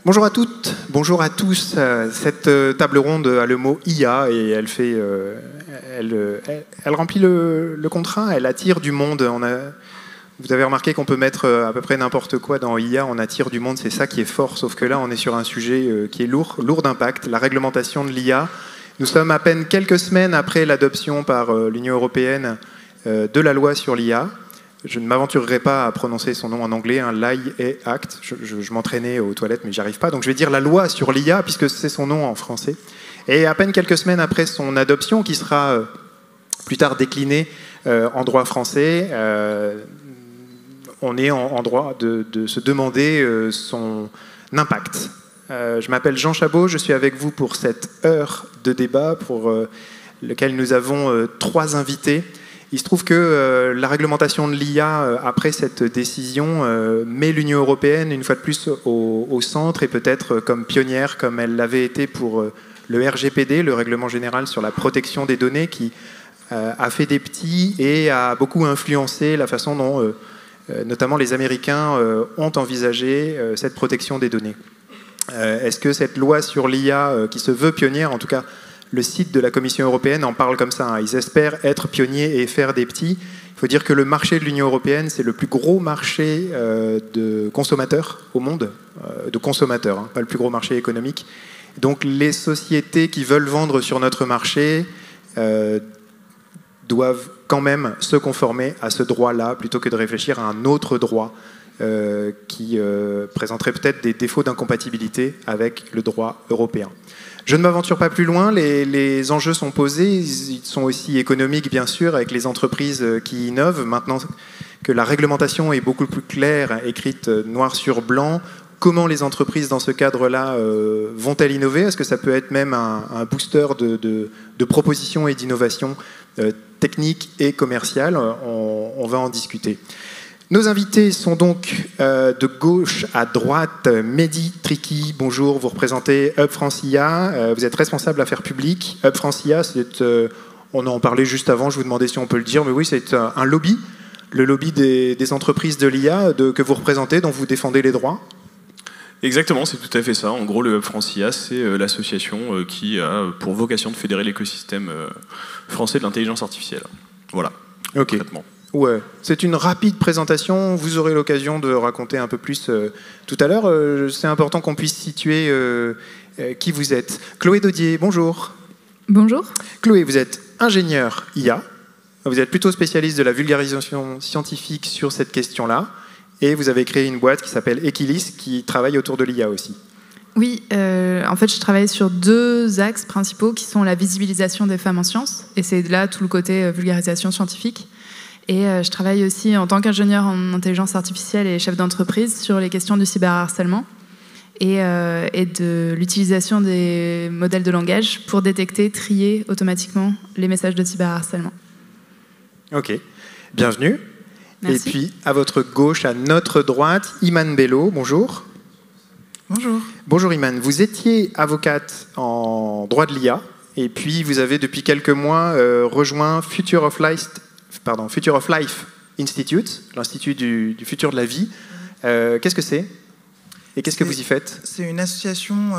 Bonjour à toutes, bonjour à tous. Cette table ronde a le mot IA et elle remplit le contrat, elle attire du monde. Vous avez remarqué qu'on peut mettre à peu près n'importe quoi dans IA, on attire du monde, c'est ça qui est fort, sauf que là on est sur un sujet qui est lourd d'impact, la réglementation de l'IA. Nous sommes à peine quelques semaines après l'adoption par l'Union européenne de la loi sur l'IA. Je ne m'aventurerai pas à prononcer son nom en anglais, l'IA Act. Je m'entraînais aux toilettes, mais j'y arrive pas. Donc je vais dire la loi sur l'IA, puisque c'est son nom en français. Et à peine quelques semaines après son adoption, qui sera plus tard déclinée en droit français, on est en droit de se demander son impact. Je m'appelle Jean Chabot, je suis avec vous pour cette heure de débat pour lequel nous avons 3 invités. Il se trouve que la réglementation de l'IA, après cette décision, met l'Union européenne une fois de plus au centre et peut-être comme pionnière, comme elle l'avait été pour le RGPD, le Règlement général sur la protection des données, qui a fait des petits et a beaucoup influencé la façon dont notamment les Américains ont envisagé cette protection des données. Est-ce que cette loi sur l'IA, qui se veut pionnière, en tout cas le site de la Commission européenne en parle comme ça, ils espèrent être pionniers et faire des petits. Il faut dire que le marché de l'Union européenne, c'est le plus gros marché de consommateurs au monde, de consommateurs, pas le plus gros marché économique. Donc les sociétés qui veulent vendre sur notre marché doivent quand même se conformer à ce droit-là, plutôt que de réfléchir à un autre droit qui présenterait peut-être des défauts d'incompatibilité avec le droit européen. Je ne m'aventure pas plus loin, les enjeux sont posés, ils sont aussi économiques bien sûr, avec les entreprises qui innovent. Maintenant que la réglementation est beaucoup plus claire, écrite noir sur blanc, comment les entreprises dans ce cadre-là vont-elles innover? Est-ce que ça peut être même un booster de propositions et d'innovations techniques et commerciales? On va en discuter. Nos invités sont donc de gauche à droite. Mehdi Triki, bonjour, vous représentez Hub France IA, vous êtes responsable affaires publiques. Hub France IA, on en parlait juste avant, je vous demandais si on peut le dire, mais oui, c'est un lobby, le lobby des entreprises de l'IA que vous représentez, dont vous défendez les droits. Exactement, c'est tout à fait ça. En gros, le Hub France IA, c'est l'association qui a pour vocation de fédérer l'écosystème français de l'intelligence artificielle. Voilà, ok. Concrètement. Ouais, c'est une rapide présentation. Vous aurez l'occasion de raconter un peu plus tout à l'heure. C'est important qu'on puisse situer qui vous êtes. Chloé Dodier, bonjour. Bonjour. Chloé, vous êtes ingénieure IA. Vous êtes plutôt spécialiste de la vulgarisation scientifique sur cette question-là. Et vous avez créé une boîte qui s'appelle Equilis, qui travaille autour de l'IA aussi. Oui, en fait, je travaille sur 2 axes principaux qui sont la visibilisation des femmes en sciences. Et c'est là tout le côté vulgarisation scientifique. Et je travaille aussi en tant qu'ingénieur en intelligence artificielle et chef d'entreprise sur les questions du cyberharcèlement et de l'utilisation des modèles de langage pour détecter, trier automatiquement les messages de cyberharcèlement. Ok, bienvenue. Merci. Et puis, à votre gauche, à notre droite, Iman Bello, bonjour. Bonjour. Bonjour Iman, vous étiez avocate en droit de l'IA et puis vous avez depuis quelques mois rejoint Future of Life Institute, l'Institut du futur de la vie. Qu'est-ce que c'est? Et qu'est-ce que vous y faites? C'est une association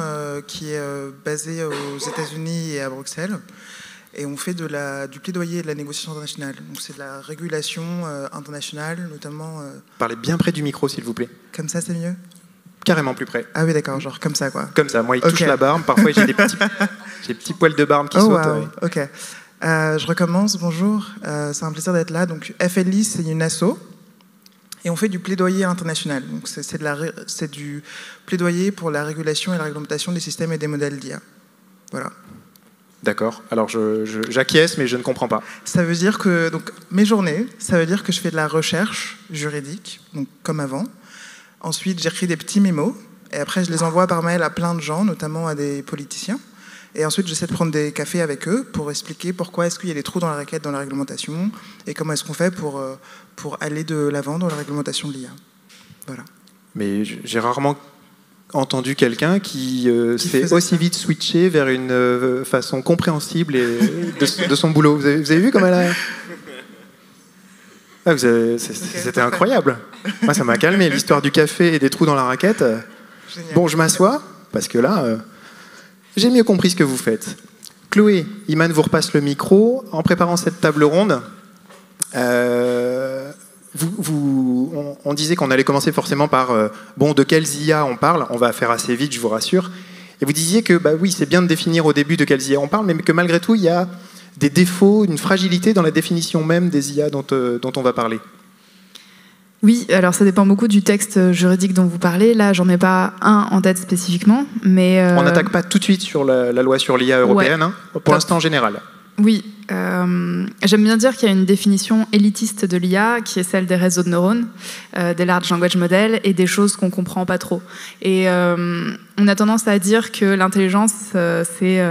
qui est basée aux États-Unis et à Bruxelles. Et on fait du plaidoyer et de la négociation internationale. Donc c'est de la régulation internationale, notamment... Parlez bien près du micro, s'il vous plaît. Comme ça, c'est mieux? Carrément plus près. Ah oui, d'accord, genre comme ça, quoi. Comme ça, moi, il touche la barbe. Parfois, j'ai des petits poils de barbe qui sautent. Wow. Ok. Je recommence, bonjour. C'est un plaisir d'être là. Donc, FLI, c'est une asso. Et on fait du plaidoyer international. Donc, c'est du plaidoyer pour la régulation et la réglementation des systèmes et des modèles d'IA. Voilà. D'accord. Alors, j'acquiesce, mais je ne comprends pas. Ça veut dire que, donc, mes journées, ça veut dire que je fais de la recherche juridique, donc comme avant. Ensuite, j'écris des petits mémos. Et après, je les envoie par mail à plein de gens, notamment à des politiciens. Et ensuite, j'essaie de prendre des cafés avec eux pour expliquer pourquoi est-ce qu'il y a des trous dans la raquette dans la réglementation et comment est-ce qu'on fait pour aller de l'avant dans la réglementation de l'IA. Voilà. Mais j'ai rarement entendu quelqu'un qui s'est aussi vite switché vers une façon compréhensible de son boulot. Vous avez vu comme elle a... C'était incroyable. Moi, ça m'a calmé. L'histoire du café et des trous dans la raquette. Génial. Bon, je m'assois, parce que là, j'ai mieux compris ce que vous faites. Chloé, Iman vous repasse le micro. En préparant cette table ronde, on disait qu'on allait commencer forcément par de quelles IA on parle. On va faire assez vite, je vous rassure. Et vous disiez que oui, c'est bien de définir au début de quelles IA on parle, mais que malgré tout, il y a des défauts, une fragilité dans la définition même des IA dont on va parler. Oui, alors ça dépend beaucoup du texte juridique dont vous parlez. Là, j'en ai pas un en tête spécifiquement, mais... On n'attaque pas tout de suite sur la loi sur l'IA européenne, hein, pour l'instant en général. Oui, j'aime bien dire qu'il y a une définition élitiste de l'IA qui est celle des réseaux de neurones, des large language models et des choses qu'on comprend pas trop. Et on a tendance à dire que l'intelligence, c'est...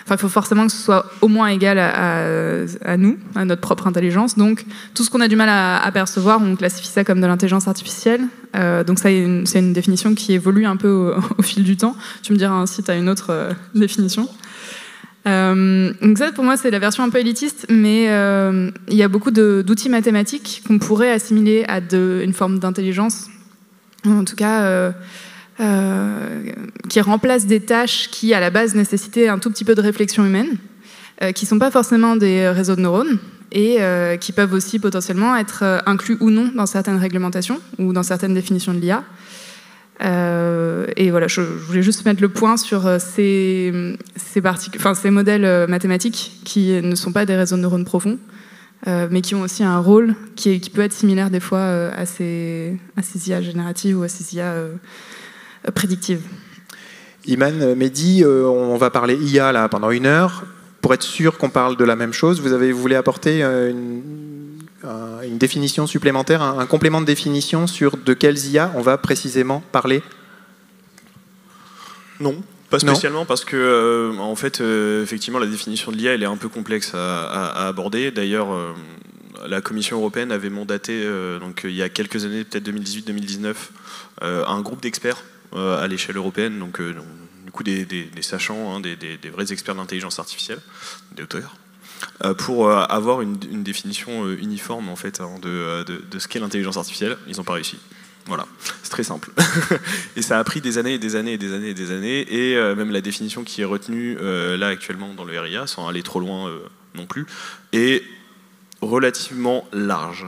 il faut forcément que ce soit au moins égal à nous, à notre propre intelligence. Donc, tout ce qu'on a du mal à percevoir, on classifie ça comme de l'intelligence artificielle. Donc, ça, c'est une définition qui évolue un peu au fil du temps. Tu me diras si tu as une autre définition. Donc ça, pour moi, c'est la version un peu élitiste, mais il y a beaucoup d'outils mathématiques qu'on pourrait assimiler à une forme d'intelligence, en tout cas... qui remplacent des tâches qui, à la base, nécessitaient un tout petit peu de réflexion humaine, qui ne sont pas forcément des réseaux de neurones, et qui peuvent aussi potentiellement être inclus ou non dans certaines réglementations ou dans certaines définitions de l'IA. Et voilà, je voulais juste mettre le point sur ces modèles mathématiques qui ne sont pas des réseaux de neurones profonds, mais qui ont aussi un rôle qui peut être similaire des fois à ces IA génératives ou à ces IA prédictive. Iman, Mehdi, on va parler IA là, pendant 1 heure. Pour être sûr qu'on parle de la même chose, vous voulez apporter une définition supplémentaire, un complément de définition sur de quelles IA on va précisément parler? Non, pas spécialement, parce que en fait, effectivement, la définition de l'IA, elle est un peu complexe à aborder. D'ailleurs, la Commission européenne avait mandaté, donc il y a quelques années, peut-être 2018-2019, un groupe d'experts à l'échelle européenne, donc du coup des sachants, des vrais experts d'intelligence artificielle, des auteurs, pour avoir une définition uniforme en fait de ce qu'est l'intelligence artificielle. Ils n'ont pas réussi. Voilà, c'est très simple. Et ça a pris des années et des années et des années et des années, et même la définition qui est retenue là actuellement dans le RIA, sans aller trop loin non plus, est relativement large.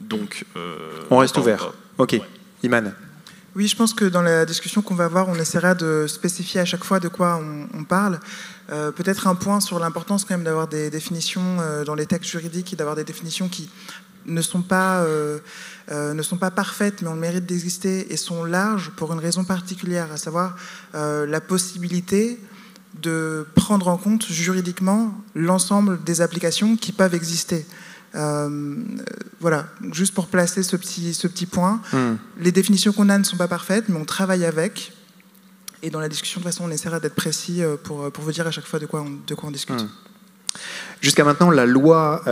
Donc, on reste ouvert. Ok, ouais. Iman. Oui, je pense que dans la discussion qu'on va avoir, on essaiera de spécifier à chaque fois de quoi on parle. Peut-être un point sur l'importance quand même d'avoir des définitions dans les textes juridiques et d'avoir des définitions qui ne sont pas parfaites, mais ont le mérite d'exister et sont larges pour une raison particulière, à savoir la possibilité de prendre en compte juridiquement l'ensemble des applications qui peuvent exister. Voilà, juste pour placer ce petit point. Les définitions qu'on a ne sont pas parfaites, mais on travaille avec. Et dans la discussion, de toute façon, on essaiera d'être précis pour vous dire à chaque fois de quoi on discute. Jusqu'à maintenant, la loi,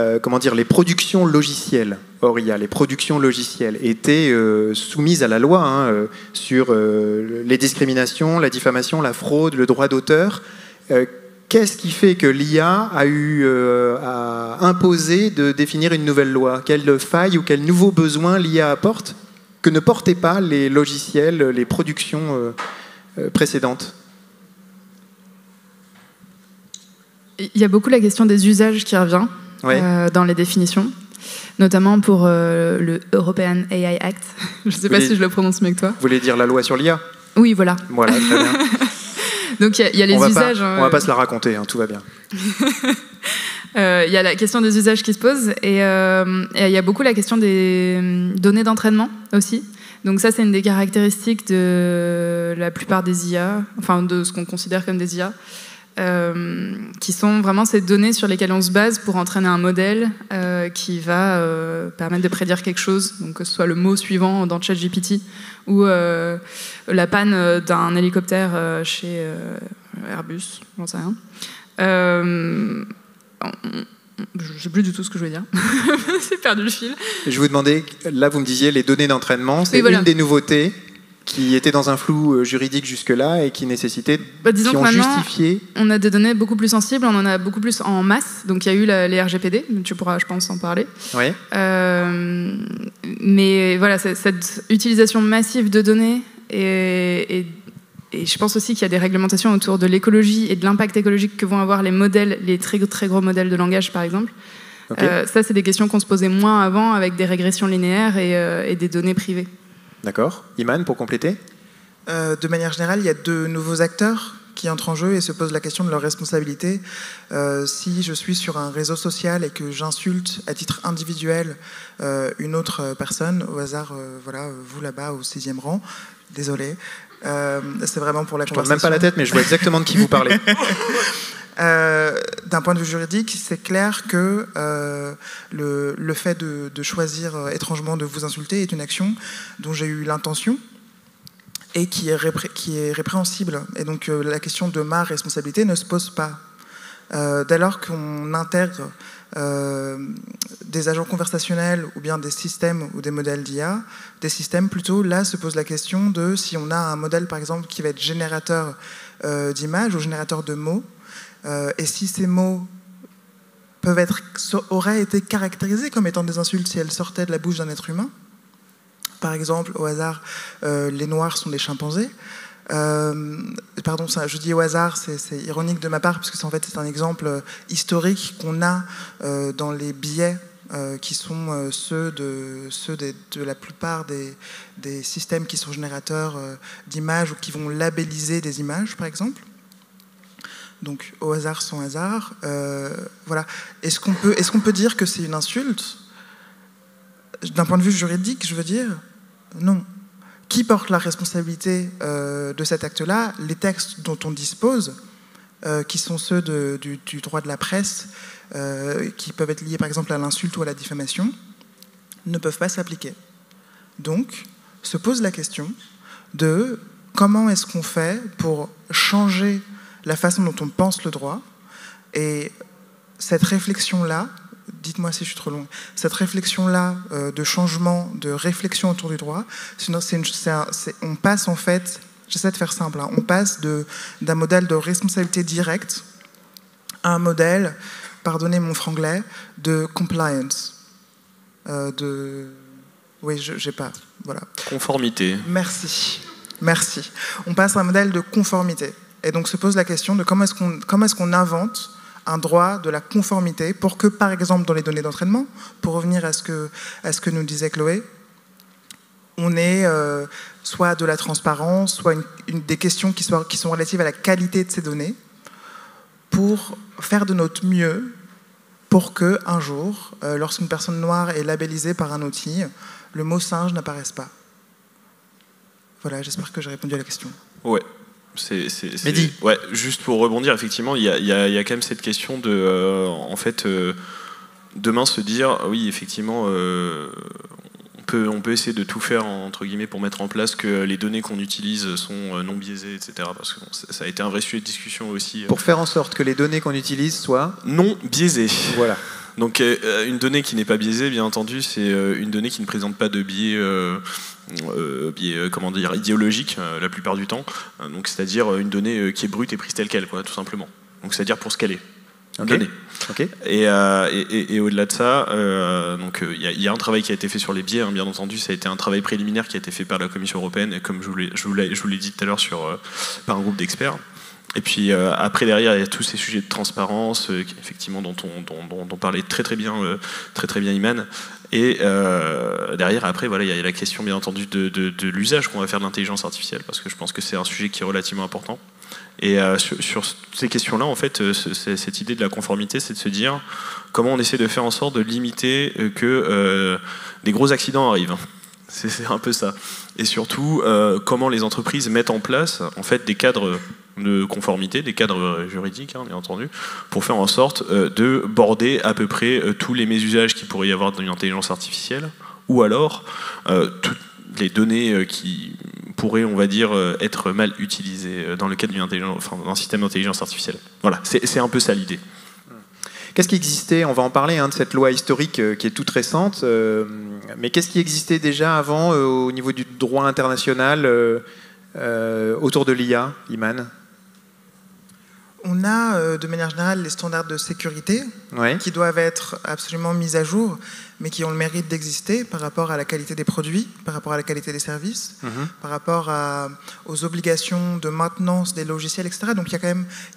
les productions logicielles, ORIA, les productions logicielles étaient soumises à la loi sur les discriminations, la diffamation, la fraude, le droit d'auteur. Qu'est-ce qui fait que l'IA a eu à imposer de définir une nouvelle loi? Quelle faille ou quel nouveau besoin l'IA apporte que ne portaient pas les logiciels, les productions précédentes? Il y a beaucoup la question des usages qui revient dans les définitions, notamment pour le European AI Act. Je ne sais pas si je le prononce mieux que toi. Vous voulez dire la loi sur l'IA? Oui, voilà. Voilà, très bien. Donc il y a les usages... on va pas se la raconter, tout va bien. Il y a la question des usages qui se posent et il y a beaucoup la question des données d'entraînement aussi. Donc ça, c'est une des caractéristiques de la plupart des IA, enfin de ce qu'on considère comme des IA, qui sont vraiment ces données sur lesquelles on se base pour entraîner un modèle qui va permettre de prédire quelque chose, donc que ce soit le mot suivant dans ChatGPT ou la panne d'un hélicoptère chez Airbus, j'en sais rien. Je ne sais plus du tout ce que je voulais dire. J'ai perdu le fil. Je vous demandais, là vous me disiez les données d'entraînement, c'est une des nouveautés qui était dans un flou juridique jusque-là et qui nécitait, qui ont justifié... On a des données beaucoup plus sensibles, on en a beaucoup plus en masse. Donc il y a eu les RGPD, tu pourras, je pense, en parler. Oui. Mais voilà, cette utilisation massive de données Et je pense aussi qu'il y a des réglementations autour de l'écologie et de l'impact écologique que vont avoir les modèles, les très, très gros modèles de langage, par exemple. Okay. Ça, c'est des questions qu'on se posait moins avant avec des régressions linéaires et des données privées. D'accord. Iman, pour compléter ? De manière générale, il y a de nouveaux acteurs qui entrent en jeu et se posent la question de leur responsabilité. Si je suis sur un réseau social et que j'insulte à titre individuel une autre personne, au hasard, voilà, vous là-bas au 6e rang, désolé, c'est vraiment pour la conversation. Je ne tourne même pas la tête, mais je vois exactement de qui vous parlez. D'un point de vue juridique, c'est clair que le fait de choisir étrangement de vous insulter est une action dont j'ai eu l'intention et qui est répréhensible. Et donc la question de ma responsabilité ne se pose pas. Dès lors qu'on intègre des agents conversationnels ou bien des systèmes ou des modèles d'IA, des systèmes plutôt, là se pose la question de si on a un modèle par exemple qui va être générateur d'images ou générateur de mots, et si ces mots auraient été caractérisés comme étant des insultes si elles sortaient de la bouche d'un être humain. Par exemple, au hasard, les Noirs sont des chimpanzés. Pardon, ça, je dis au hasard, c'est ironique de ma part, parce que en fait, c'est un exemple historique qu'on a dans les biais qui sont ceux de la plupart des systèmes qui sont générateurs d'images ou qui vont labelliser des images, par exemple. Donc, au hasard, sans hasard. Voilà. Est-ce qu'on peut dire que c'est une insulte ? D'un point de vue juridique, je veux dire, non. Qui porte la responsabilité de cet acte-là ? Les textes dont on dispose, qui sont ceux du droit de la presse, qui peuvent être liés par exemple à l'insulte ou à la diffamation, ne peuvent pas s'appliquer. Donc, se pose la question de comment est-ce qu'on fait pour changer la façon dont on pense le droit. Et cette réflexion-là, dites-moi si je suis trop long, cette réflexion-là de changement, de réflexion autour du droit, on passe en fait, j'essaie de faire simple, hein, on passe d'un modèle de responsabilité directe à un modèle, pardonnez mon franglais, de compliance. Oui, j'ai pas, voilà. Conformité. Merci. On passe à un modèle de conformité. Et donc se pose la question de comment est-ce qu'on invente un droit de la conformité pour que, par exemple, dans les données d'entraînement, pour revenir à ce que nous disait Chloé, on ait soit de la transparence, soit des questions qui sont relatives à la qualité de ces données, pour faire de notre mieux pour qu'un jour, lorsqu'une personne noire est labellisée par un outil, le mot singe n'apparaisse pas. Voilà, j'espère que j'ai répondu à la question. Ouais. Ouais, juste pour rebondir, effectivement, il y a quand même cette question de, en fait, demain se dire, oui, effectivement, on peut essayer de tout faire entre guillemets pour mettre en place que les données qu'on utilise sont non biaisées, etc. Parce que bon, ça a été un vrai sujet de discussion aussi. Pour faire en sorte que les données qu'on utilise soient non biaisées. Voilà. Donc une donnée qui n'est pas biaisée, bien entendu, c'est une donnée qui ne présente pas de biais, comment dire, idéologique la plupart du temps. Donc c'est-à-dire une donnée qui est brute et prise telle qu'elle, quoi, tout simplement. Donc c'est-à-dire pour ce qu'elle est. Okay. Okay. Et au-delà de ça, il y a un travail qui a été fait sur les biais, hein, bien entendu. Ça a été un travail préliminaire qui a été fait par la Commission européenne, et comme je vous l'ai dit tout à l'heure par un groupe d'experts. Et puis après derrière il y a tous ces sujets de transparence effectivement dont parlait très bien Iman. Et derrière après voilà il y a la question bien entendu de l'usage qu'on va faire de l'intelligence artificielle, parce que je pense que c'est un sujet qui est relativement important. Et sur ces questions-là, en fait, cette idée de la conformité, c'est de se dire comment on essaie de faire en sorte de limiter que des gros accidents arrivent. C'est un peu ça. Et surtout, comment les entreprises mettent en place en fait des cadres de conformité, des cadres juridiques, hein, bien entendu, pour faire en sorte de border à peu près tous les mésusages qu'il pourrait y avoir dans une intelligence artificielle, ou alors toutes les données qui pourraient, on va dire, être mal utilisées dans le cadre d'un système d'intelligence artificielle. Voilà, c'est un peu ça l'idée. Qu'est-ce qui existait ? On va en parler de cette loi historique qui est toute récente, mais qu'est-ce qui existait déjà avant au niveau du droit international autour de l'IA, Iman ? On a de manière générale les standards de sécurité qui doivent être absolument mis à jour, mais qui ont le mérite d'exister par rapport à la qualité des produits, par rapport à la qualité des services, par rapport aux obligations de maintenance des logiciels, etc. Donc il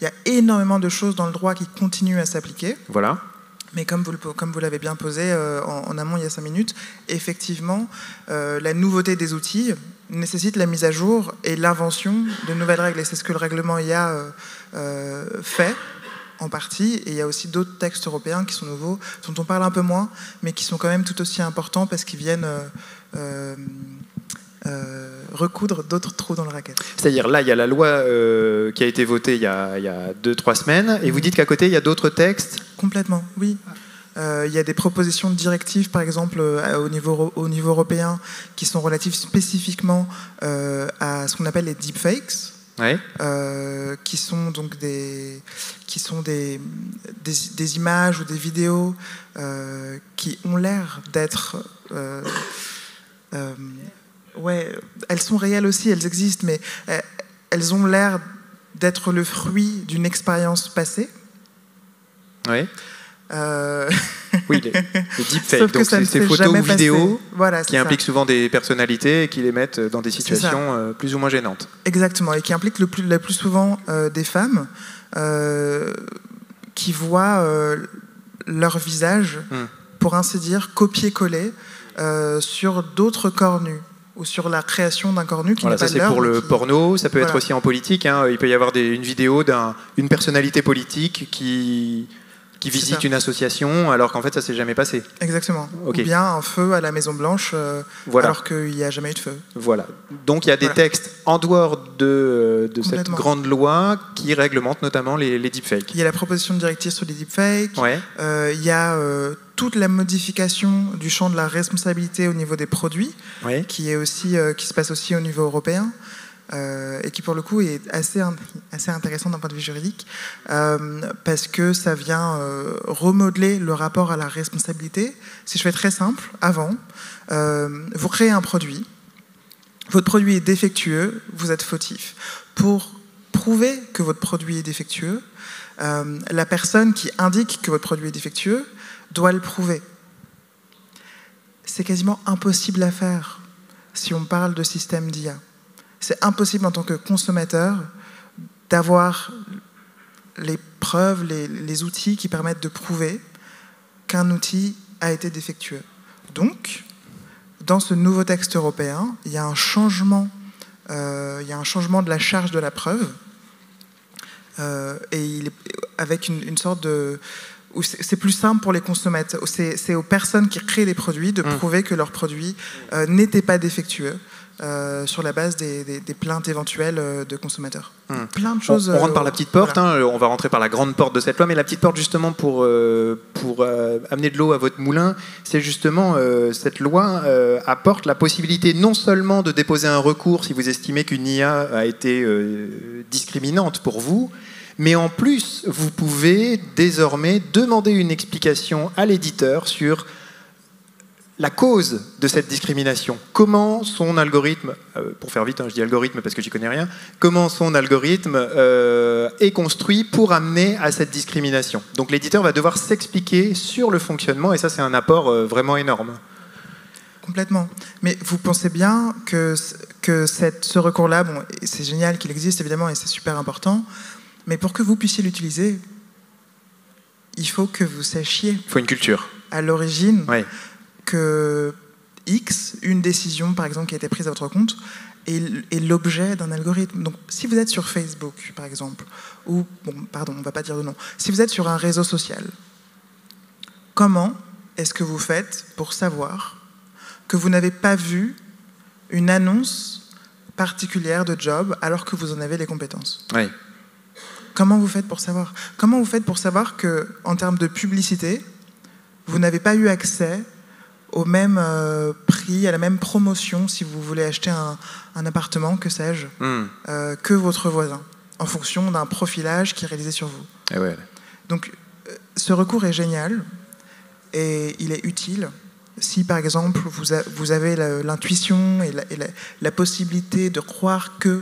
y a énormément de choses dans le droit qui continuent à s'appliquer. Voilà. Mais comme vous l'avez bien posé en amont il y a 5 minutes, effectivement, la nouveauté des outils nécessite la mise à jour et l'invention de nouvelles règles. Et c'est ce que le règlement IA fait, en partie. Et il y a aussi d'autres textes européens qui sont nouveaux, dont on parle un peu moins, mais qui sont quand même tout aussi importants parce qu'ils viennent recoudre d'autres trous dans le raquette. C'est-à-dire, là, il y a la loi qui a été votée il y a 2-3 semaines, et vous dites qu'à côté, il y a d'autres textes? Complètement, oui. Il y a des propositions de directives, par exemple, au niveau européen, qui sont relatives spécifiquement à ce qu'on appelle les deepfakes, qui sont donc des images ou des vidéos qui ont l'air d'être... elles sont réelles aussi, elles existent, mais elles ont l'air d'être le fruit d'une expérience passée. Oui. Oui, les deepfakes, donc c'est ces photos ou vidéos qui impliquent souvent des personnalités et qui les mettent dans des situations plus ou moins gênantes. Exactement, et qui impliquent le plus souvent des femmes qui voient leur visage, pour ainsi dire, copier-coller sur d'autres corps nus, ou sur la création d'un corps nu qui n'est pas ça c'est pour le porno, ça peut être aussi en politique. Il peut y avoir une vidéo d'une personnalité politique qui visite une association alors qu'en fait ça s'est jamais passé. Exactement. Okay. Ou bien un feu à la Maison Blanche alors qu'il n'y a jamais eu de feu. Voilà. Donc il y a des textes en dehors de cette grande loi qui réglementent notamment les deepfakes. Il y a la proposition de directive sur les deepfakes. Il y a toute la modification du champ de la responsabilité au niveau des produits qui se passe aussi au niveau européen. Et qui pour le coup est assez intéressant d'un point de vue juridique parce que ça vient remodeler le rapport à la responsabilité. Si je fais très simple, avant, vous créez un produit, votre produit est défectueux, vous êtes fautif. Pour prouver que votre produit est défectueux, la personne qui indique que votre produit est défectueux doit le prouver. C'est quasiment impossible à faire si on parle de système d'IA. C'est impossible en tant que consommateur d'avoir les preuves, les outils qui permettent de prouver qu'un outil a été défectueux. Donc, dans ce nouveau texte européen, il y a un changement de la charge de la preuve, et avec une sorte de... C'est plus simple pour les consommateurs, c'est aux personnes qui créent les produits de prouver que leurs produits n'étaient pas défectueux. Sur la base des plaintes éventuelles de consommateurs. Plein de choses. On rentre par la petite porte, on va rentrer par la grande porte de cette loi, mais la petite porte justement pour amener de l'eau à votre moulin, c'est justement cette loi apporte la possibilité non seulement de déposer un recours si vous estimez qu'une IA a été discriminante pour vous, mais en plus vous pouvez désormais demander une explication à l'éditeur sur la cause de cette discrimination. Comment son algorithme, pour faire vite, je dis algorithme parce que j'y connais rien, comment son algorithme est construit pour amener à cette discrimination. Donc l'éditeur va devoir s'expliquer sur le fonctionnement, et ça c'est un apport vraiment énorme. Complètement. Mais vous pensez bien que ce recours-là, bon, c'est génial qu'il existe évidemment et c'est super important, mais pour que vous puissiez l'utiliser, il faut que vous sachiez. Il faut une culture. À l'origine. Que X, une décision par exemple qui a été prise à votre compte, est l'objet d'un algorithme. Donc si vous êtes sur Facebook par exemple, ou, on ne va pas dire de nom, si vous êtes sur un réseau social, comment est-ce que vous faites pour savoir que vous n'avez pas vu une annonce particulière de job alors que vous en avez les compétences? Comment vous faites pour savoir? Comment vous faites pour savoir qu'en termes de publicité, vous n'avez pas eu accès au même prix, à la même promotion si vous voulez acheter un appartement, que sais-je, que votre voisin, en fonction d'un profilage qui est réalisé sur vous. Donc ce recours est génial et il est utile si par exemple vous avez l'intuition et la possibilité de croire que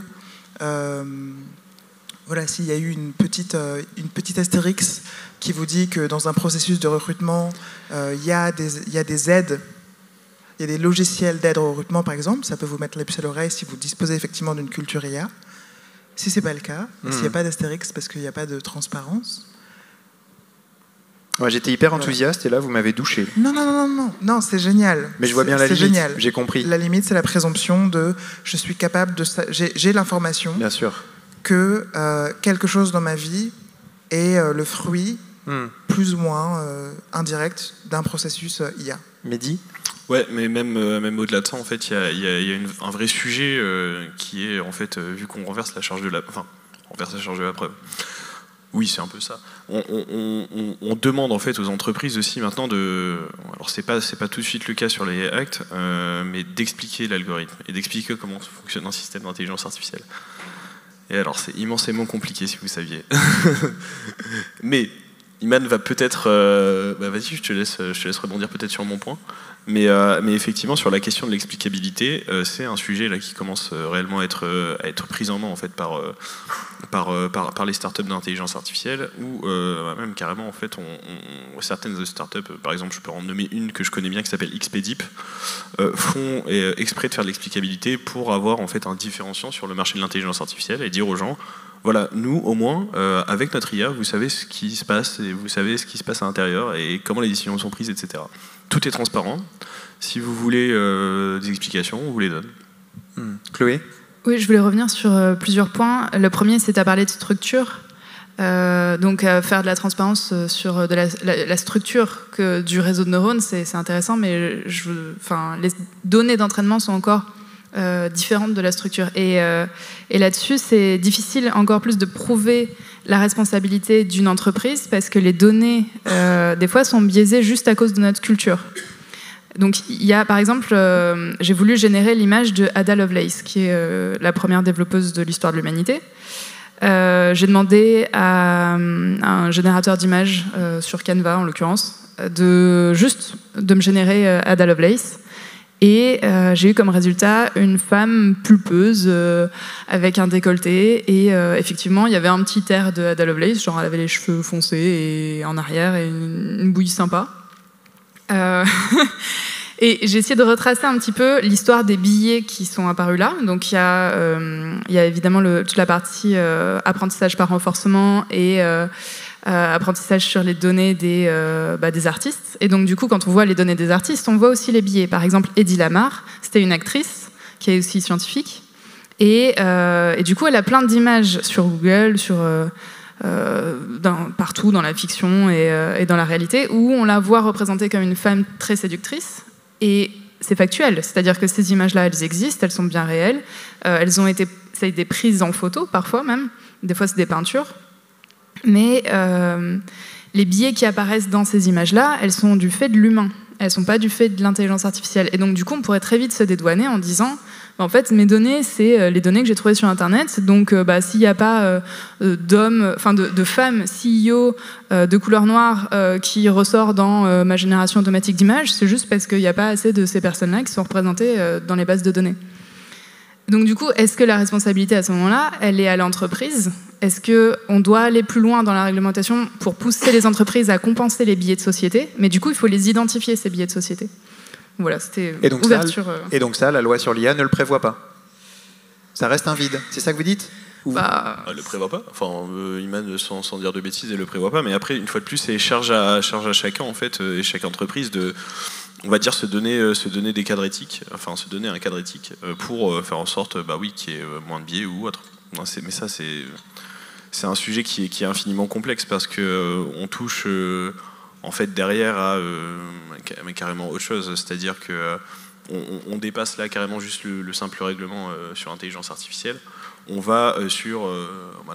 Voilà, s'il y a eu une petite astérix qui vous dit que dans un processus de recrutement, il y a des aides, il y a des logiciels d'aide au recrutement, par exemple, ça peut vous mettre la puce à l'oreille si vous disposez effectivement d'une culture IA. Si ce n'est pas le cas, s'il n'y a pas d'astérix parce qu'il n'y a pas de transparence... Ouais, j'étais hyper enthousiaste et là, vous m'avez douché. Non, c'est génial. Mais je vois bien la limite, génial. J'ai compris. La limite, c'est la présomption de je suis capable de... J'ai l'information Bien sûr. que quelque chose dans ma vie est le fruit, plus ou moins indirect, d'un processus IA. Mehdi ? Ouais, mais même au-delà de ça, en fait, il y a un vrai sujet qui est, en fait, vu qu'on renverse la charge de la preuve. Oui, c'est un peu ça. On demande en fait aux entreprises aussi maintenant alors c'est pas tout de suite le cas sur les actes, mais d'expliquer l'algorithme et d'expliquer comment fonctionne un système d'intelligence artificielle. Et alors c'est immensément compliqué si vous saviez. Mais Iman va peut-être, vas-y, je te laisse rebondir peut-être sur mon point. Mais effectivement, sur la question de l'explicabilité, c'est un sujet là qui commence réellement à être pris en main en fait par les startups d'intelligence artificielle, ou même carrément en fait, certaines startups, par exemple, je peux en nommer une que je connais bien qui s'appelle XPDeep, font exprès de faire de l'explicabilité pour avoir en fait un différenciant sur le marché de l'intelligence artificielle et dire aux gens, voilà, nous au moins, avec notre IA, vous savez ce qui se passe et vous savez ce qui se passe à l'intérieur et comment les décisions sont prises, etc. Tout est transparent. Si vous voulez des explications, on vous les donne. Chloé ? Oui, je voulais revenir sur plusieurs points. Le premier, c'est à parler de structure. Donc, faire de la transparence sur la structure du réseau de neurones, c'est intéressant, mais les données d'entraînement sont encore différentes de la structure. Et là-dessus, c'est difficile encore plus de prouver la responsabilité d'une entreprise parce que les données, des fois, sont biaisées juste à cause de notre culture. Donc, il y a, par exemple, j'ai voulu générer l'image de Ada Lovelace, qui est la première développeuse de l'histoire de l'humanité. J'ai demandé à un générateur d'images sur Canva, en l'occurrence, de me générer Ada Lovelace. Et j'ai eu comme résultat une femme pulpeuse avec un décolleté. Et effectivement, il y avait un petit air de Ada Lovelace, genre elle avait les cheveux foncés et en arrière et une bouille sympa. Et j'ai essayé de retracer un petit peu l'histoire des billets qui sont apparus là. Donc il y a évidemment toute la partie apprentissage par renforcement et apprentissage sur les données des artistes. Et donc du coup, quand on voit les données des artistes, on voit aussi les billets. Par exemple, Hedy Lamarr, c'était une actrice qui est aussi scientifique. Et du coup, elle a plein d'images sur Google, partout dans la fiction et dans la réalité, où on la voit représentée comme une femme très séductrice. Et c'est factuel, c'est-à-dire que ces images-là, elles existent, elles sont bien réelles. Ça a été prises en photo, parfois même. Des fois, c'est des peintures. Mais les biais qui apparaissent dans ces images-là, elles sont du fait de l'humain. Elles ne sont pas du fait de l'intelligence artificielle. Et donc, du coup, on pourrait très vite se dédouaner en disant en fait, mes données, c'est les données que j'ai trouvées sur Internet. Donc, s'il n'y a pas de femmes CEO de couleur noire qui ressort dans ma génération automatique d'images, c'est juste parce qu'il n'y a pas assez de ces personnes-là qui sont représentées dans les bases de données. Donc, du coup, est-ce que la responsabilité à ce moment-là, elle est à l'entreprise ? Est-ce qu'on doit aller plus loin dans la réglementation pour pousser les entreprises à compenser les billets de société ? Mais du coup, il faut les identifier, ces billets de société. Voilà, c'était ouverture. Et donc ça, la loi sur l'IA ne le prévoit pas. Ça reste un vide. C'est ça que vous dites ? Elle le prévoit pas. Enfin, Iman, sans dire de bêtises, elle le prévoit pas. Mais après, une fois de plus, c'est charge à chacun en fait, et chaque entreprise de, on va dire, se donner des cadres éthiques, enfin se donner un cadre éthique pour faire en sorte, qu'il y ait moins de biais ou autre. Mais ça, c'est un sujet qui est infiniment complexe parce que on touche en fait derrière à carrément autre chose, c'est-à-dire que on dépasse là carrément juste le simple règlement sur l'intelligence artificielle. On va sur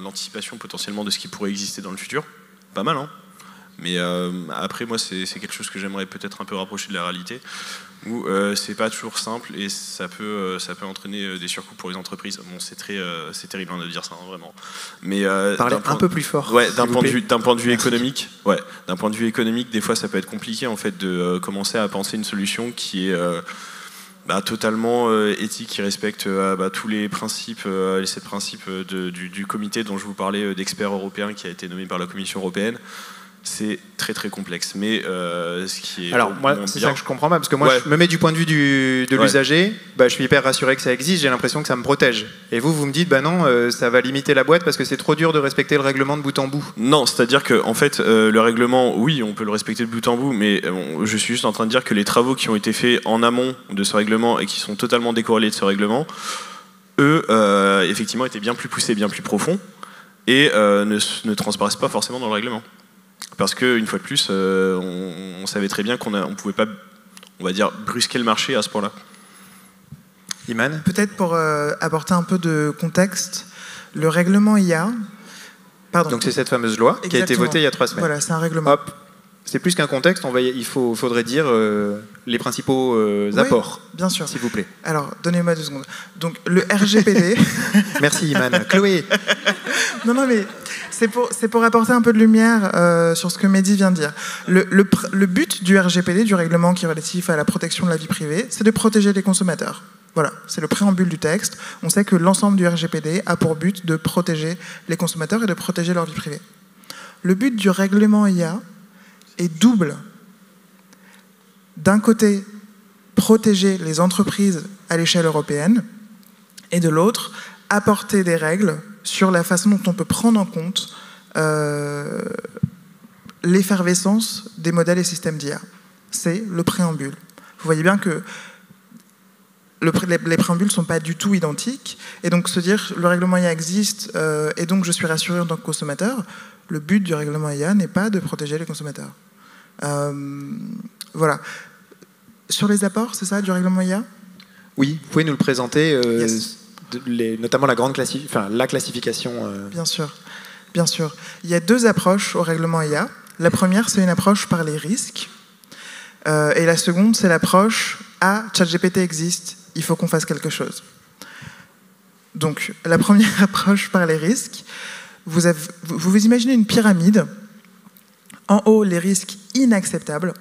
l'anticipation potentiellement de ce qui pourrait exister dans le futur. Pas mal, hein ? Mais après, moi, c'est quelque chose que j'aimerais peut-être un peu rapprocher de la réalité, où c'est pas toujours simple et ça peut entraîner des surcoûts pour les entreprises. Bon, c'est terrible de dire ça, hein, vraiment. Mais parlez un peu plus fort. Ouais, d'un point de vue économique, des fois, ça peut être compliqué en fait de commencer à penser une solution qui est totalement éthique, qui respecte tous les principes, les 7 principes du comité dont je vous parlais, d'experts européens qui a été nommé par la Commission européenne. C'est très très complexe, mais ce qui est... Alors moi, c'est ça que je comprends pas, parce que moi je me mets du point de vue de l'usager, je suis hyper rassuré que ça existe, j'ai l'impression que ça me protège. Et vous me dites, non, ça va limiter la boîte parce que c'est trop dur de respecter le règlement de bout en bout. Non, c'est-à-dire que en fait, le règlement, oui, on peut le respecter de bout en bout, mais je suis juste en train de dire que les travaux qui ont été faits en amont de ce règlement et qui sont totalement décorrélés de ce règlement, eux, effectivement, étaient bien plus poussés, bien plus profonds, et ne transparaissent pas forcément dans le règlement. Parce qu'une fois de plus, on savait très bien qu'on ne pouvait pas, on va dire, brusquer le marché à ce point-là. Iman ? Peut-être pour apporter un peu de contexte, le règlement IA... Pardon. Donc c'est cette fameuse loi qui a été votée il y a 3 semaines. Voilà, c'est un règlement. Hop. C'est plus qu'un contexte, faudrait dire les principaux apports. Bien sûr. S'il vous plaît. Alors, donnez-moi 2 secondes. Donc, le RGPD... Merci, Iman. Chloé. Non, mais c'est pour apporter un peu de lumière sur ce que Mehdi vient de dire. Le but du RGPD, du règlement qui est relatif à la protection de la vie privée, c'est de protéger les consommateurs. Voilà, c'est le préambule du texte. On sait que l'ensemble du RGPD a pour but de protéger les consommateurs et de protéger leur vie privée. Le but du règlement IA est double. D'un côté, protéger les entreprises à l'échelle européenne, et de l'autre, apporter des règles sur la façon dont on peut prendre en compte l'effervescence des modèles et systèmes d'IA. C'est le préambule. Vous voyez bien que les préambules ne sont pas du tout identiques, et donc se dire le règlement IA existe, et donc je suis rassuré en tant que consommateur, le but du règlement IA n'est pas de protéger les consommateurs. Voilà. Sur les apports, c'est ça, du règlement IA ? Oui, vous pouvez nous le présenter, Yes. notamment la classification. Bien sûr, bien sûr. Il y a 2 approches au règlement IA. La première, c'est une approche par les risques, et la seconde, c'est l'approche ChatGPT existe, il faut qu'on fasse quelque chose. Donc, la première approche par les risques, vous imaginez une pyramide. En haut, les risques inacceptables.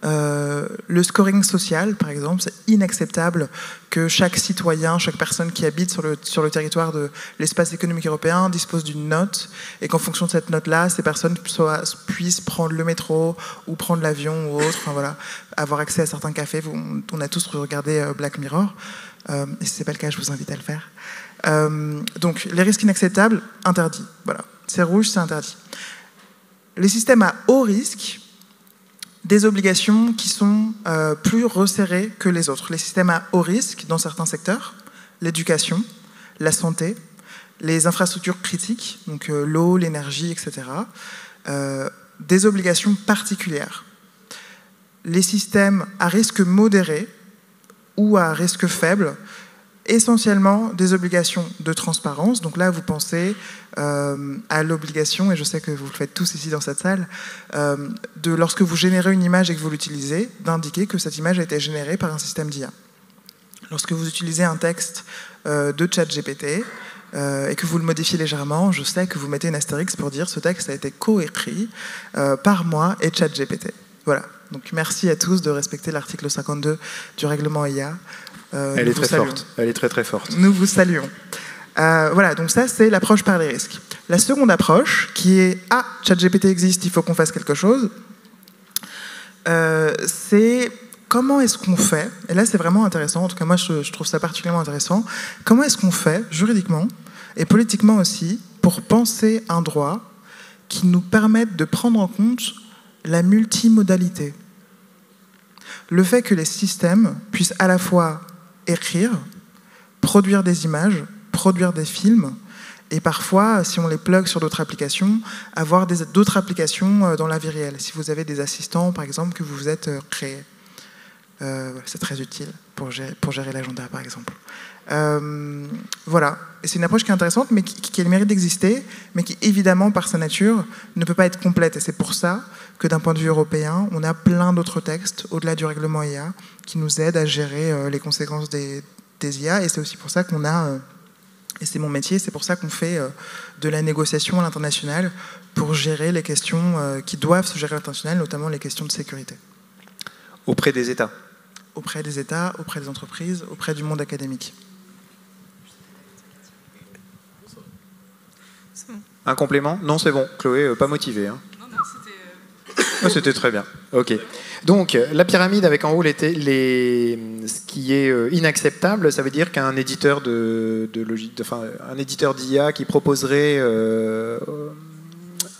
Le scoring social, par exemple, c'est inacceptable que chaque citoyen, chaque personne qui habite sur le territoire de l'espace économique européen dispose d'une note, et qu'en fonction de cette note-là, ces personnes puissent prendre le métro ou prendre l'avion ou autre, enfin, voilà, avoir accès à certains cafés. On a tous regardé Black Mirror, et si ce n'est pas le cas, je vous invite à le faire. Donc, les risques inacceptables, interdits. Voilà. C'est rouge, c'est interdit. Les systèmes à haut risque, des obligations qui sont plus resserrées que les autres. Les systèmes à haut risque dans certains secteurs, l'éducation, la santé, les infrastructures critiques, donc l'eau, l'énergie, etc. Des obligations particulières. Les systèmes à risque modéré ou à risque faible, essentiellement des obligations de transparence. Donc là, vous pensez à l'obligation, et je sais que vous le faites tous ici dans cette salle, de lorsque vous générez une image et que vous l'utilisez, d'indiquer que cette image a été générée par un système d'IA. Lorsque vous utilisez un texte de ChatGPT et que vous le modifiez légèrement, je sais que vous mettez une astérix pour dire ce texte a été coécrit par moi et ChatGPT. Voilà. Donc merci à tous de respecter l'article 52 du règlement IA. Elle est très forte. Elle est très très forte. Nous vous saluons. Voilà, donc ça c'est l'approche par les risques. La seconde approche, qui est ChatGPT existe, il faut qu'on fasse quelque chose, c'est comment est-ce qu'on fait, et là c'est vraiment intéressant, en tout cas moi je trouve ça particulièrement intéressant, comment est-ce qu'on fait juridiquement et politiquement aussi pour penser un droit qui nous permette de prendre en compte la multimodalité. Le fait que les systèmes puissent à la fois écrire, produire des images, produire des films, et parfois, si on les plug sur d'autres applications, avoir d'autres applications dans la vie réelle. Si vous avez des assistants, par exemple, que vous vous êtes créés. C'est très utile pour gérer l'agenda, par exemple. Voilà. Et c'est une approche qui est intéressante, mais qui a le mérite d'exister, mais qui, évidemment, par sa nature, ne peut pas être complète. Et c'est pour ça que, d'un point de vue européen, on a plein d'autres textes, au-delà du règlement IA, qui nous aident à gérer les conséquences des IA. Et c'est aussi pour ça qu'on a... et c'est mon métier, c'est pour ça qu'on fait de la négociation à l'international pour gérer les questions qui doivent se gérer à l'international, notamment les questions de sécurité. Auprès des États. auprès des États, auprès des entreprises, auprès du monde académique. Un complément? Non, c'est bon. Chloé, pas motivée. Hein. Non, c'était... C'était très bien. Ok. Donc, la pyramide avec en haut ce qui est inacceptable, ça veut dire qu'un éditeur un éditeur d'IA qui proposerait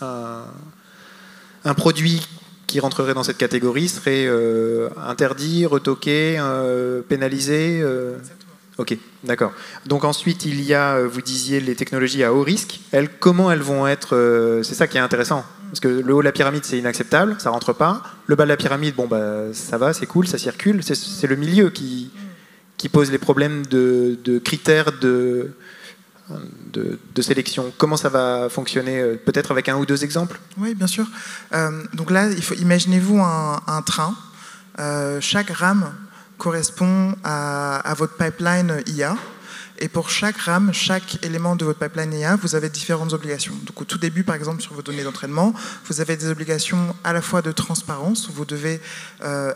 un produit qui rentrerait dans cette catégorie serait interdit, retoqué, pénalisé. Ok, d'accord. Donc ensuite, il y a, vous disiez, les technologies à haut risque. Comment elles vont être... c'est ça qui est intéressant. Parce que le haut de la pyramide, c'est inacceptable, ça rentre pas. Le bas de la pyramide, bon, ça va, c'est cool, ça circule. C'est le milieu qui pose les problèmes de critères de sélection. Comment ça va fonctionner? Peut-être avec un ou deux exemples? Oui, bien sûr. Donc là, imaginez-vous un train. Chaque rame correspond à votre pipeline IA. Et pour chaque rame, chaque élément de votre pipeline IA, vous avez différentes obligations. Donc au tout début, par exemple, sur vos données d'entraînement, vous avez des obligations à la fois de transparence, où vous devez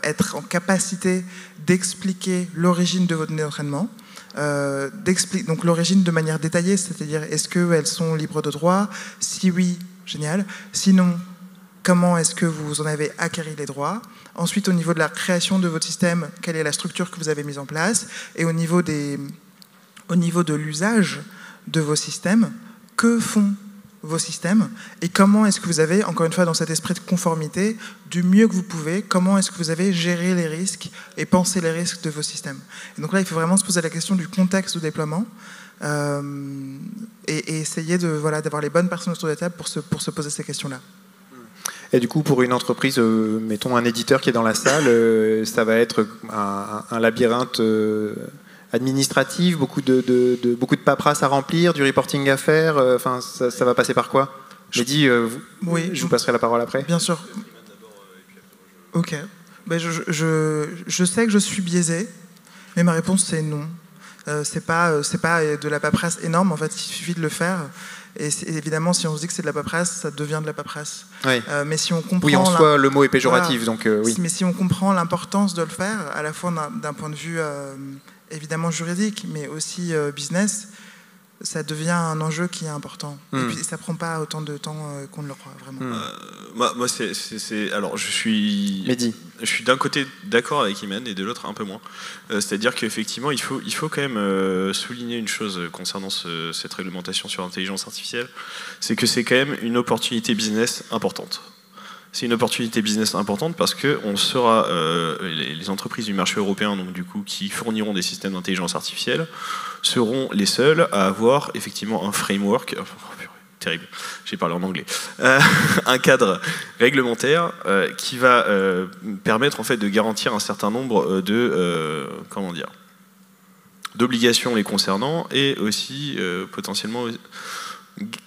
être en capacité d'expliquer l'origine de vos données d'entraînement, donc l'origine de manière détaillée, c'est-à-dire est-ce qu'elles sont libres de droit? Si oui, génial. Sinon, comment est-ce que vous en avez acquis les droits? Ensuite, au niveau de la création de votre système, quelle est la structure que vous avez mise en place? Et au niveau de l'usage de vos systèmes, que font vos systèmes et comment est-ce que vous avez, encore une fois, dans cet esprit de conformité, du mieux que vous pouvez, comment est-ce que vous avez géré les risques et pensé les risques de vos systèmes. Et donc là, il faut vraiment se poser la question du contexte de déploiement et essayer d'avoir les bonnes personnes autour de la table pour se poser ces questions-là. Et du coup, pour une entreprise, mettons un éditeur qui est dans la salle, ça va être un labyrinthe administratif, beaucoup de paperasse à remplir, du reporting à faire. Enfin, ça va passer par quoi? Mehdi, oui, je vous passerai la parole après. Bien sûr. Ok. Ben, je sais que je suis biaisé, mais ma réponse c'est non. C'est pas de la paperasse énorme. En fait, il suffit de le faire. Et évidemment, si on se dit que c'est de la paperasse, ça devient de la paperasse. Oui. Mais si on comprend... Oui, en soi, le mot est péjoratif, voilà. Donc oui. Mais si on comprend l'importance de le faire, à la fois d'un point de vue évidemment juridique, mais aussi business, ça devient un enjeu qui est important. Et puis, ça ne prend pas autant de temps qu'on ne le croit, vraiment. Moi, alors, je suis d'un côté d'accord avec Iman et de l'autre un peu moins. C'est-à-dire qu'effectivement, il faut quand même souligner une chose concernant cette réglementation sur l'intelligence artificielle, c'est que c'est quand même une opportunité business importante. C'est une opportunité business importante parce que on sera les entreprises du marché européen, donc du coup, qui fourniront des systèmes d'intelligence artificielle, seront les seuls à avoir effectivement un framework. Terrible, j'ai parlé en anglais. Un cadre réglementaire qui va permettre en fait de garantir un certain nombre de d'obligations les concernant et aussi potentiellement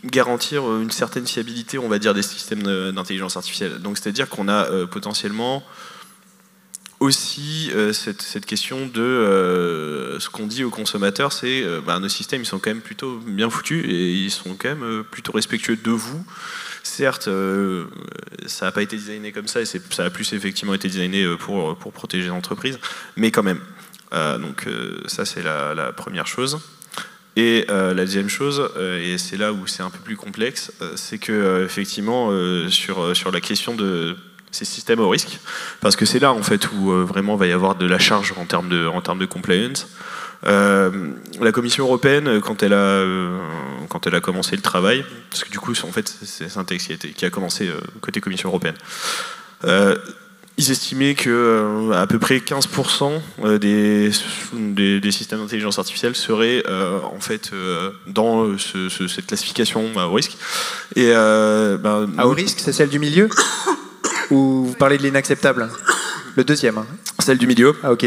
garantir une certaine fiabilité, on va dire, des systèmes d'intelligence artificielle. Donc c'est-à-dire qu'on a potentiellement aussi cette question de ce qu'on dit aux consommateurs, c'est nos systèmes ils sont quand même plutôt bien foutus et ils sont quand même plutôt respectueux de vous. Certes, ça n'a pas été designé comme ça et ça a plus effectivement été designé pour protéger l'entreprise, mais quand même. Donc ça c'est la première chose. Et la deuxième chose, et c'est là où c'est un peu plus complexe, c'est que effectivement sur la question de ces systèmes au risque, parce que c'est là en fait où vraiment va y avoir de la charge en termes de compliance. La Commission européenne, quand elle a commencé le travail, parce que du coup en fait c'est un texte qui a commencé côté Commission européenne. Ils estimaient que à peu près 15% des systèmes d'intelligence artificielle seraient en fait dans cette classification à haut risque. Et, à haut risque, c'est celle du milieu? Ou vous parlez de l'inacceptable? Le deuxième. Hein. Celle du milieu. Ah ok.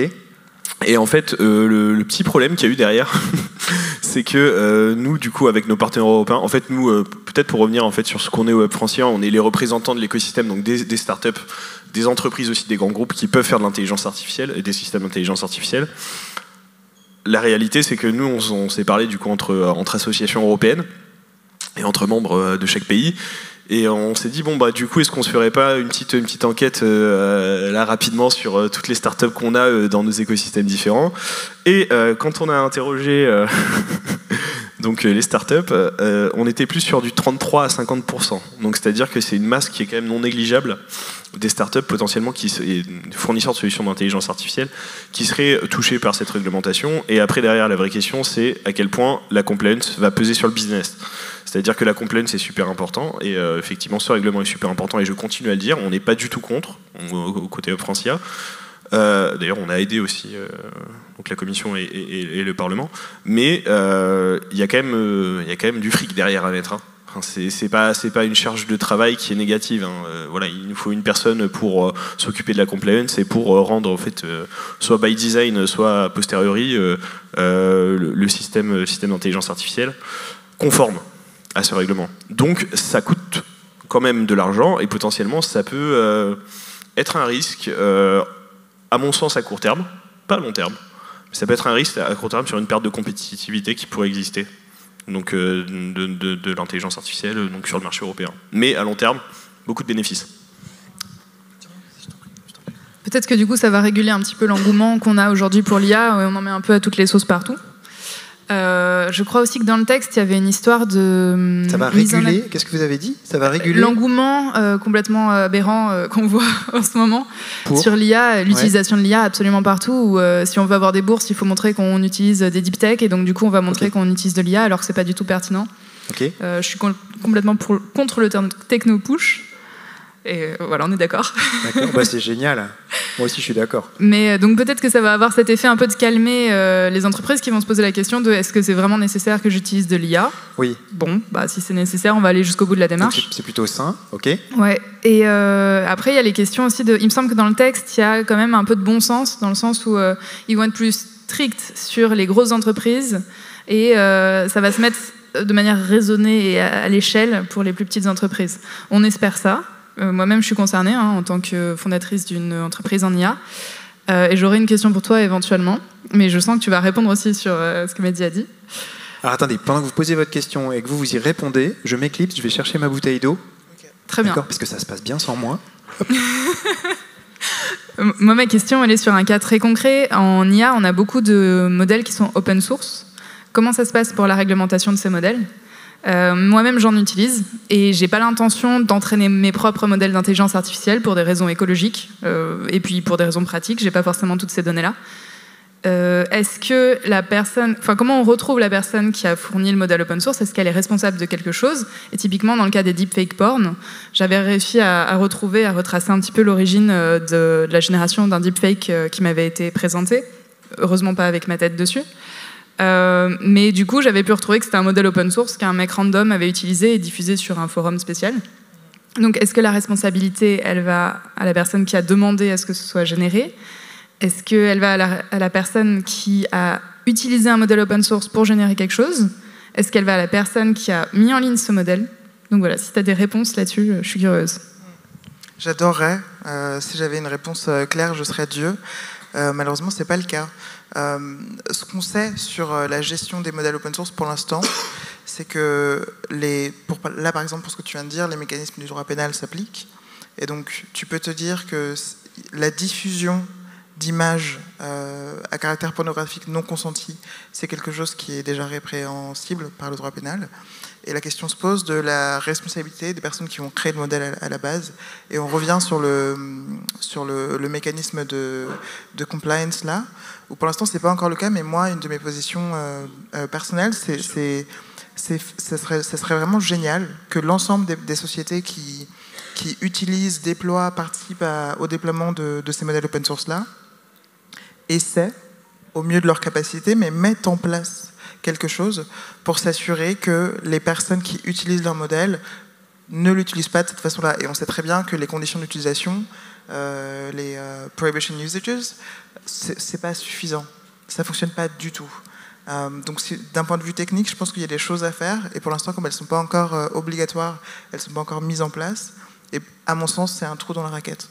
Et en fait, le petit problème qu'il y a eu derrière, c'est que nous, du coup, avec nos partenaires européens, en fait, nous, peut-être pour revenir en fait sur ce qu'on est au Web Francien, on est les représentants de l'écosystème, donc des startups, des entreprises aussi, des grands groupes qui peuvent faire de l'intelligence artificielle et des systèmes d'intelligence artificielle. La réalité, c'est que nous, on s'est parlé du coup entre associations européennes et entre membres de chaque pays. Et on s'est dit, bon, bah, du coup, est-ce qu'on se ferait pas une petite enquête là rapidement sur toutes les startups qu'on a dans nos écosystèmes différents. Et quand on a interrogé donc, les startups, on était plus sur du 33 à 50%. Donc, c'est-à-dire que c'est une masse qui est quand même non négligeable des startups potentiellement et fournisseurs de solutions d'intelligence artificielle qui seraient touchés par cette réglementation. Et après, derrière, la vraie question, c'est à quel point la compliance va peser sur le business. C'est-à-dire que la compliance est super important et effectivement ce règlement est super important et je continue à le dire, on n'est pas du tout contre au côté Francia. D'ailleurs on a aidé aussi donc la commission et le Parlement, mais il y a quand même du fric derrière à mettre. Hein. C'est pas une charge de travail qui est négative. Hein. Voilà, il nous faut une personne pour s'occuper de la compliance et pour rendre en fait soit by design, soit a posteriori le système d'intelligence artificielle conforme à ce règlement. Donc ça coûte quand même de l'argent et potentiellement ça peut être un risque, à mon sens à court terme, pas à long terme, mais ça peut être un risque à court terme sur une perte de compétitivité qui pourrait exister. Donc de l'intelligence artificielle donc sur le marché européen. Mais à long terme, beaucoup de bénéfices. Peut-être que du coup ça va réguler un petit peu l'engouement qu'on a aujourd'hui pour l'IA, on en met un peu à toutes les sauces partout. Je crois aussi que dans le texte, il y avait une histoire de... Ça va réguler, qu'est-ce que vous avez dit? Ça va réguler l'engouement complètement aberrant qu'on voit en ce moment sur l'IA, l'utilisation de l'IA absolument partout, où si on veut avoir des bourses, il faut montrer qu'on utilise des deep tech, et donc du coup on va montrer qu'on utilise de l'IA alors que c'est pas du tout pertinent. Je suis complètement contre le terme techno-push. Et voilà, on est d'accord. D'accord, bah, c'est génial. Moi aussi, je suis d'accord. Mais donc peut-être que ça va avoir cet effet un peu de calmer les entreprises qui vont se poser la question de est-ce que c'est vraiment nécessaire que j'utilise de l'IA? Oui. Bon, bah, si c'est nécessaire, on va aller jusqu'au bout de la démarche. C'est plutôt sain, ok. Ouais. Et après, il y a les questions aussi de... Il me semble que dans le texte, il y a quand même un peu de bon sens, dans le sens où ils vont être plus stricts sur les grosses entreprises et ça va se mettre de manière raisonnée et à l'échelle pour les plus petites entreprises. On espère ça. Moi-même, je suis concernée en tant que fondatrice d'une entreprise en IA. Et j'aurai une question pour toi éventuellement. Mais je sens que tu vas répondre aussi sur ce que Mehdi a dit. Alors attendez, pendant que vous posez votre question et que vous y répondez, je m'éclipse, je vais chercher ma bouteille d'eau. Okay. Très bien. Parce que ça se passe bien sans moi. Moi, ma question, elle est sur un cas très concret. En IA, on a beaucoup de modèles qui sont open source. Comment ça se passe pour la réglementation de ces modèles ? Moi-même, j'en utilise et j'ai pas l'intention d'entraîner mes propres modèles d'intelligence artificielle pour des raisons écologiques et puis pour des raisons pratiques. J'ai pas forcément toutes ces données-là. Est-ce que la personne, comment on retrouve la personne qui a fourni le modèle open source? Est-ce qu'elle est responsable de quelque chose? Et typiquement, dans le cas des deepfake porn, j'avais réussi à retracer un petit peu l'origine de la génération d'un deepfake qui m'avait été présenté. Heureusement pas avec ma tête dessus. Mais du coup, j'avais pu retrouver que c'était un modèle open source qu'un mec random avait utilisé et diffusé sur un forum spécial. Donc, est-ce que la responsabilité, elle va à la personne qui a demandé à ce que ce soit généré? Est-ce qu'elle va à la personne qui a utilisé un modèle open source pour générer quelque chose? Est-ce qu'elle va à la personne qui a mis en ligne ce modèle? Donc voilà, si tu as des réponses là-dessus, je suis curieuse. J'adorerais. Si j'avais une réponse claire, je serais Dieu. Malheureusement, ce n'est pas le cas. Ce qu'on sait sur la gestion des modèles open source pour l'instant, c'est que là, par exemple, pour ce que tu viens de dire, les mécanismes du droit pénal s'appliquent. Et donc, tu peux te dire que la diffusion d'images à caractère pornographique non consenti, c'est quelque chose qui est déjà répréhensible par le droit pénal. Et la question se pose de la responsabilité des personnes qui ont créé le modèle à la base. Et on revient sur le mécanisme de compliance là, où pour l'instant c'est pas encore le cas, mais moi, une de mes positions personnelles, ça serait vraiment génial que l'ensemble des sociétés qui utilisent, déploient, participent au déploiement de ces modèles open source là, essaient au mieux de leur capacité, mais mettent en place quelque chose pour s'assurer que les personnes qui utilisent leur modèle ne l'utilisent pas de cette façon-là. Et on sait très bien que les conditions d'utilisation, les prohibition usages, c'est pas suffisant. Ça fonctionne pas du tout. Donc d'un point de vue technique, je pense qu'il y a des choses à faire. Et pour l'instant, comme elles ne sont pas encore obligatoires, elles ne sont pas encore mises en place. Et à mon sens, c'est un trou dans la raquette.